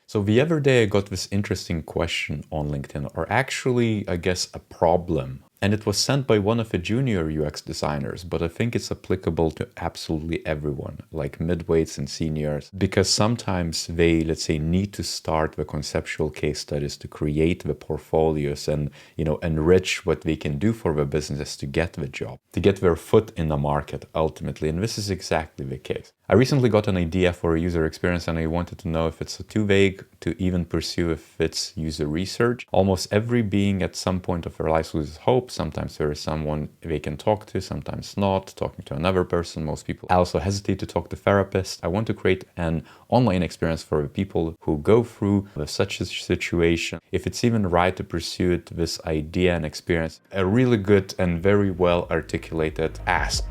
So the other day I got this interesting question on LinkedIn, or actually, I guess, a problem. And it was sent by one of the junior UX designers, but I think it's applicable to absolutely everyone, like midweights and seniors, because sometimes they, let's say, need to start the conceptual case studies to create the portfolios and, enrich what they can do for the business to get the job, to get their foot in the market ultimately. And this is exactly the case. I recently got an idea for a user experience and I wanted to know if it's too vague to even pursue if it's user research. Almost every being at some point of their lives loses hope. Sometimes there is someone they can talk to, sometimes not. Talking to another person, most people also hesitate to talk to therapists. I want to create an online experience for the people who go through such a situation. If it's even right to pursue it, this idea and experience, a really good and very well articulated ask.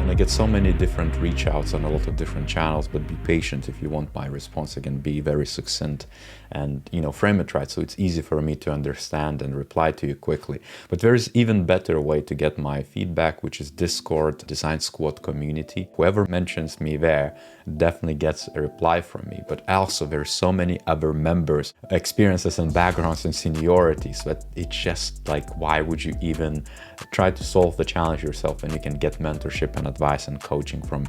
I get so many different reach outs on a lot of different channels, but be patient if you want my response. Again, be very succinct and frame it right so it's easy for me to understand and reply to you quickly. But there's even better way to get my feedback, which is Discord Design Squad community. Whoever mentions me there definitely gets a reply from me. But also there's so many other members, experiences and backgrounds and seniorities that it's just like, why would you even try to solve the challenge yourself when you can get mentorship and advice and coaching from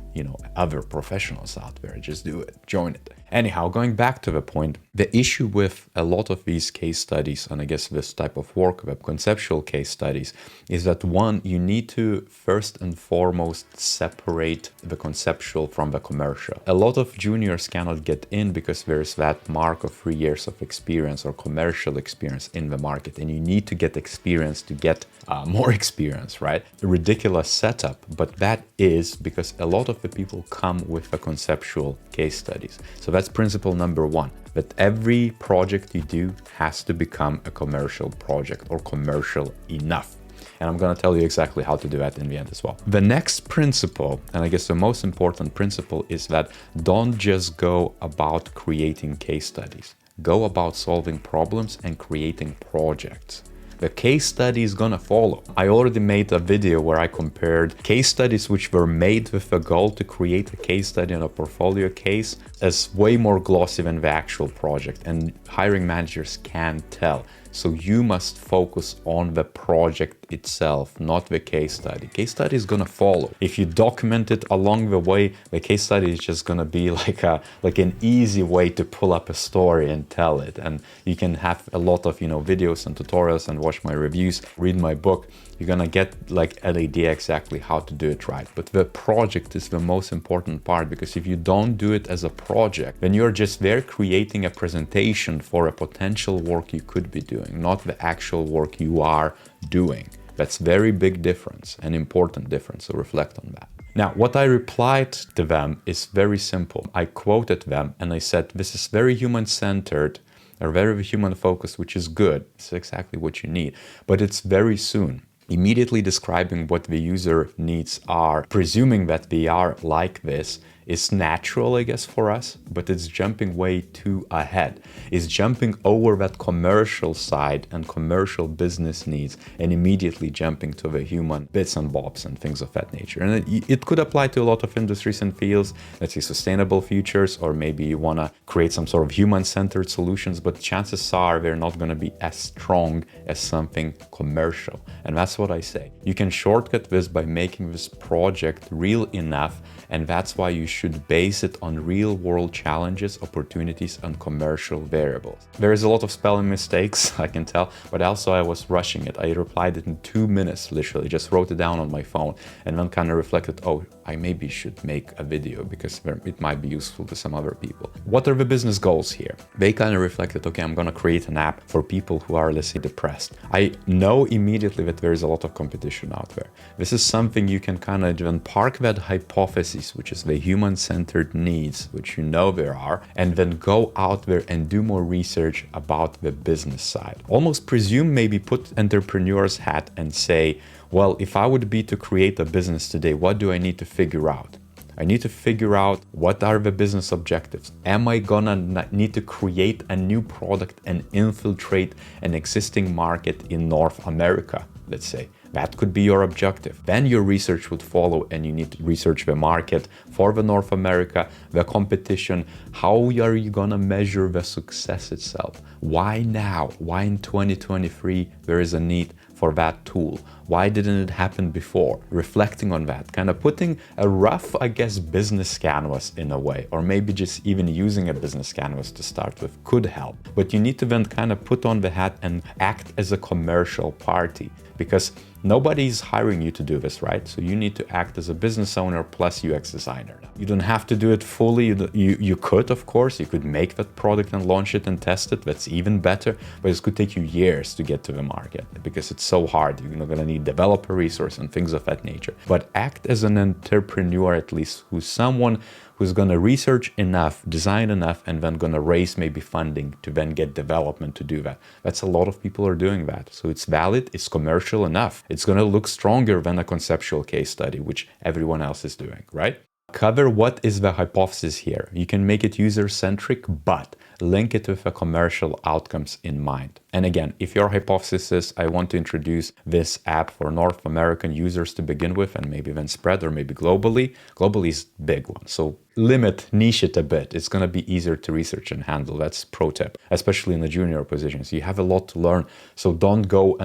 other professionals out there? Just do it, join it. Anyhow, going back to the point, the issue with a lot of these case studies, and I guess this type of work, web conceptual case studies, is that one, you need to first and foremost separate the conceptual from the commercial. A lot of juniors cannot get in because there's that mark of 3 years of experience or commercial experience in the market, and you need to get experience to get more experience, right? A ridiculous setup, but that is because a lot of the people come with the conceptual case studies. So that's principle number one, that every project you do has to become a commercial project or commercial enough. And I'm going to tell you exactly how to do that in the end as well. The next principle, and I guess the most important principle, is that don't just go about creating case studies. Go about solving problems and creating projects. The case study is gonna follow. I already made a video where I compared case studies which were made with the goal to create a case study and a portfolio case as way more glossy than the actual project, and hiring managers can tell. So you must focus on the project itself, not the case study. Case study is gonna follow. If you document it along the way, the case study is just gonna be like an easy way to pull up a story and tell it. And you can have a lot of videos and tutorials and watch my reviews, read my book. You're gonna get like an idea exactly how to do it right. But the project is the most important part, because if you don't do it as a project, then you're just there creating a presentation for a potential work you could be doing, not the actual work you are doing. That's very big difference, an important difference, so reflect on that. Now, what I replied to them is very simple. I quoted them and I said, this is very human-centered, or very human-focused, which is good. It's exactly what you need, but it's very soon. Immediately describing what the user needs are, presuming that they are like this, is natural, I guess, for us, but it's jumping way too ahead. It's jumping over that commercial side and commercial business needs and immediately jumping to the human bits and bobs and things of that nature. And it could apply to a lot of industries and fields, let's say sustainable futures, or maybe you want to create some sort of human-centered solutions, but chances are they're not going to be as strong as something commercial. And that's what I say. You can shortcut this by making this project real enough, and that's why you should base it on real-world challenges, opportunities, and commercial variables. There is a lot of spelling mistakes, I can tell, but also I was rushing it. I replied it in 2 minutes, literally, just wrote it down on my phone, and then kind of reflected, oh, I maybe should make a video because it might be useful to some other people. What are the business goals here? They kind of reflected, okay, I'm gonna create an app for people who are, let's say, depressed. I know immediately that there is a lot of competition out there. This is something you can kind of even park that hypothesis, which is the human-centered needs, which you know there are, and then go out there and do more research about the business side. Almost presume, maybe put entrepreneur's hat and say, well, if I would be to create a business today, what do I need to figure out? I need to figure out what are the business objectives. Am I gonna need to create a new product and infiltrate an existing market in North America, let's say? That could be your objective. Then your research would follow, and you need to research the market for the North America, the competition. How are you gonna measure the success itself? Why now? Why in 2023 there is a need for that tool? Why didn't it happen before? Reflecting on that, kind of putting a rough, I guess, business canvas in a way, or maybe just even using a business canvas to start with could help. But you need to then kind of put on the hat and act as a commercial party, because nobody's hiring you to do this, right? So you need to act as a business owner plus UX designer. You don't have to do it fully. You could, of course, you could make that product and launch it and test it. That's even better, but it could take you years to get to the market because it's so hard. You're not gonna need developer resource and things of that nature. But act as an entrepreneur, at least, who's someone who's gonna research enough, design enough, and then gonna raise maybe funding to then get development to do that. That's a lot of people are doing that. So it's valid, it's commercial enough. It's gonna look stronger than a conceptual case study, which everyone else is doing, right? Cover what is the hypothesis here. You can make it user-centric, but link it with the commercial outcomes in mind. And again, if your hypothesis is, I want to introduce this app for North American users to begin with, and maybe then spread, or maybe globally is a big one. So niche it a bit. It's going to be easier to research and handle. That's pro tip, especially in the junior positions. You have a lot to learn. So don't go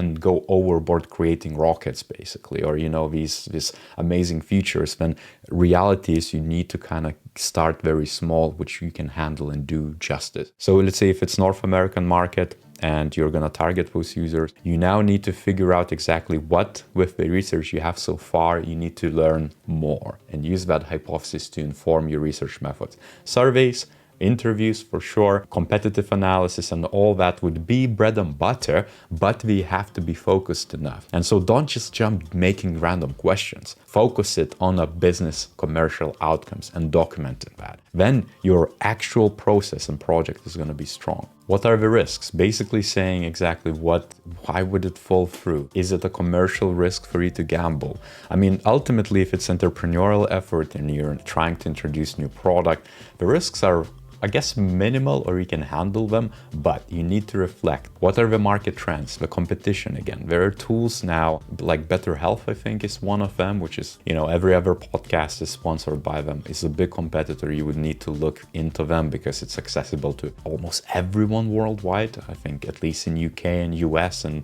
overboard creating rockets, basically, or, these amazing features. Then reality is you need to kind of start very small, which you can handle and do justice. So let's say if it's North American market, and you're going to target those users, you now need to figure out exactly what, with the research you have so far, you need to learn more and use that hypothesis to inform your research methods. Surveys, interviews for sure, competitive analysis, and all that would be bread and butter, but we have to be focused enough. And so don't just jump making random questions. Focus it on a business commercial outcomes and documenting that. Then your actual process and project is going to be strong. What are the risks? Basically saying exactly why would it fall through? Is it a commercial risk for you to gamble? I mean, ultimately, if it's entrepreneurial effort and you're trying to introduce new product, the risks are, I guess, minimal, or you can handle them, but you need to reflect. What are the market trends, the competition again? There are tools now, like Better Health, I think is one of them, which is, every other podcast is sponsored by them. It's a big competitor. You would need to look into them because it's accessible to almost everyone worldwide. I think at least in UK and US and,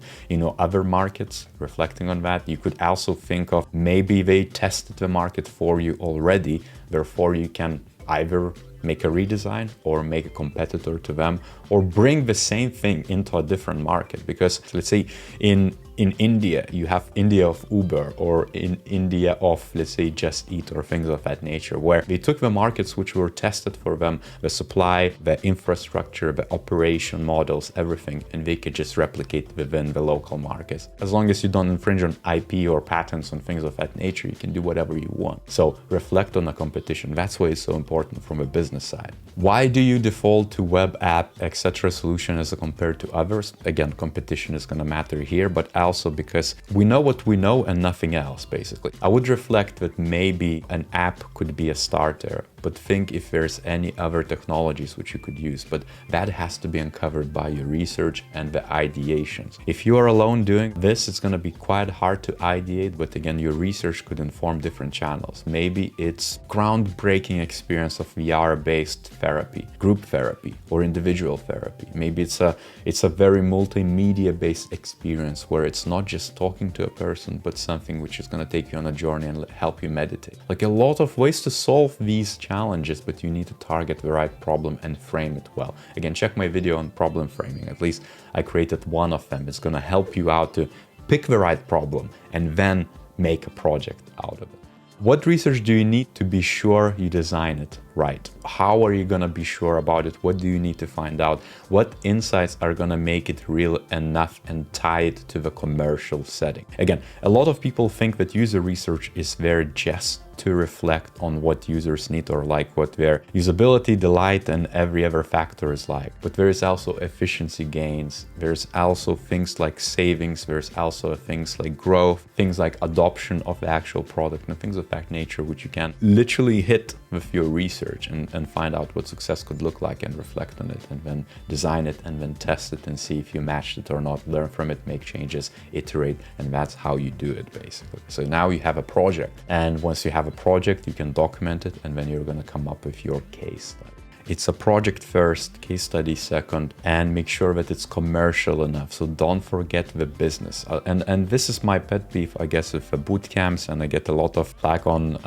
other markets. Reflecting on that, you could also think of maybe they tested the market for you already. Therefore, you can either make a redesign or make a competitor to them, or bring the same thing into a different market. Because let's say in India, you have India of Uber, or in India of, let's say, Just Eat, or things of that nature, where they took the markets which were tested for them, the supply, the infrastructure, the operation models, everything, and they could just replicate within the local markets. As long as you don't infringe on IP or patents and things of that nature, you can do whatever you want. So reflect on the competition. That's why it's so important from a business side. Why do you default to web app, etc. solution as compared to others? Again, competition is going to matter here, but also because we know what we know and nothing else, basically. I would reflect that maybe an app could be a starter, but think if there's any other technologies which you could use, but that has to be uncovered by your research and the ideations. If you are alone doing this, it's going to be quite hard to ideate, but again, your research could inform different channels. Maybe it's groundbreaking experience of VR-based therapy, group therapy, or individual therapy. Maybe it's a very multimedia-based experience where it's not just talking to a person, but something which is going to take you on a journey and help you meditate. Like a lot of ways to solve these challenges, but you need to target the right problem and frame it well. Again, check my video on problem framing. At least I created one of them. It's going to help you out to pick the right problem and then make a project out of it. What research do you need to be sure you design it right? How are you going to be sure about it? What do you need to find out? What insights are going to make it real enough and tie it to the commercial setting? Again, a lot of people think that user research is there just to reflect on what users need or like, what their usability, delight, and every other factor is like. But there is also efficiency gains. There's also things like savings. There's also things like growth, things like adoption of the actual product, and things of that nature, which you can literally hit with your research and find out what success could look like and reflect on it, and then design it and then test it and see if you matched it or not, learn from it, make changes, iterate, and that's how you do it basically. So now you have a project, and once you have a project, you can document it, and then you're going to come up with your case study. It's a project first, case study second, and make sure that it's commercial enough. So don't forget the business. And this is my pet peeve, I guess, with the boot camps, and I get a lot of flack on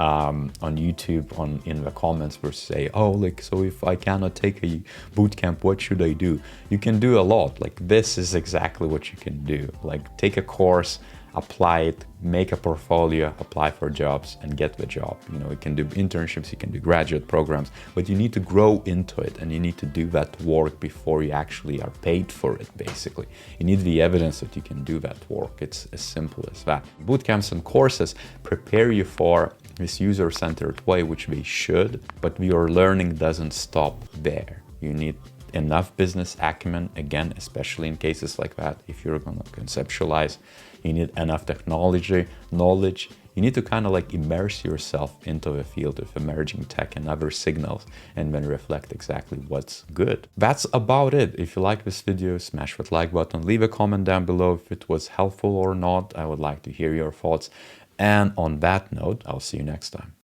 YouTube in the comments where say, oh, like, so if I cannot take a boot camp, what should I do? You can do a lot. Like, this is exactly what you can do. Like, take a course, apply it, make a portfolio, apply for jobs, and get the job. You know, you can do internships, you can do graduate programs, but you need to grow into it, and you need to do that work before you actually are paid for it, basically. You need the evidence that you can do that work. It's as simple as that. Bootcamps and courses prepare you for this user-centered way, which they should, but your learning doesn't stop there. You need enough business acumen, again, especially in cases like that. If you're going to conceptualize, you need enough technology knowledge. You need to kind of like immerse yourself into the field of emerging tech and other signals, and then reflect exactly what's good. That's about it. If you like this video, smash that like button, leave a comment down below if it was helpful or not. I would like to hear your thoughts. And on that note, I'll see you next time.